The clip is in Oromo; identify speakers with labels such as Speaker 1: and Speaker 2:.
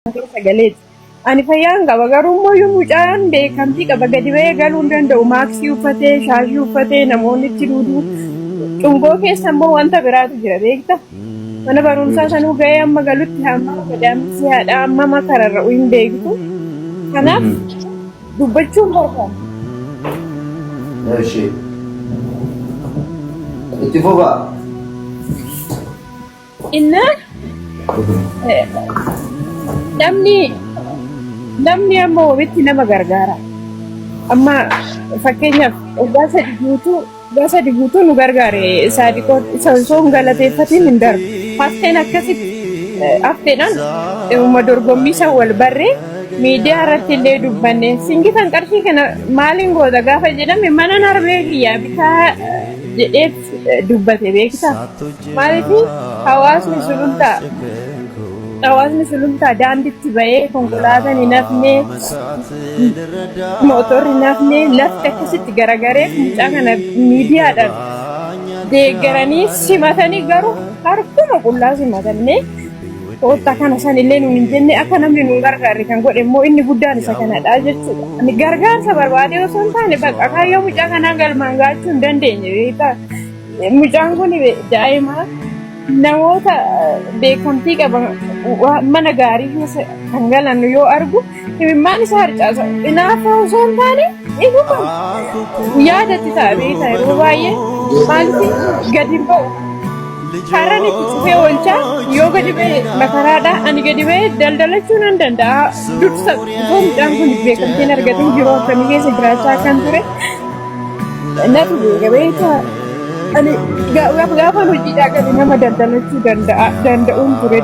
Speaker 1: Sagalee ani fayyaan qaba garuu yoo mucaan beekamtii qaba gadi ba'ee galuu hin danda'u maaksii uffatee shaashii uffatee namoonni itti duuduu cungoo keessa immoo wanta biraatu jira beekta mana barumsaa sanuu ga'ee amma galutti hamma gadaamsi haadha amma makararra hin beektu kanaaf dubbachuun barbaada.
Speaker 2: Eeshi itti fufaa
Speaker 1: inna namni amma ofitti nama gargaara amma fakkeenyaaf gasa diguutu nu gargaare saadiqoo sansoon galateeffatiin hin darbu hafteen akkasitti hafteedhaan uma dorgommii san wal barree miidiyaa irratti illee dubbanne singifan qarshii kana maaliin goota gaafa jedhame mana narbee kiyyaa bitaa jedheet dubbate beektaa maaliif hawaasni sulultaa daandiitti ba'ee konkolaataan hin hafne mootorri hin hafne lafti akkasitti garagaree mucaa kana miidiyaadhaan deeggaranii simatanii garuu harkuma qullaa simatannee toota kana sanillee nuun hin jenne akka namni nu gargaarre kan godhe immoo inni guddaan isa kanadha jechuudha. Ani gargaarsa barbaade osoo hin taane bakka kaayyoo mucaa kanaa galmaan gaachuu hin dandeenye beektaa mucaan kun daa'ima namoota beekamtii qaban mana gaarii keessa kan galan yoo argu himimmaan isaa harcaasa inaafa osoo hin taane inuma yaadatti ta'a beektaa yeroo baay'ee maaliif gadi ba'u karaan itti cufee oolchaa yoo gadi ba'e makaraadha ani gadi ba'e daldalachuu nan danda'a dursa osoo mucaan kun beekamtiin argatin jiruu akkamii keessa jiraachaa kan ture natu beeka ani gaafa hojiidhaa gadi nama daldalachuu danda'uun ture.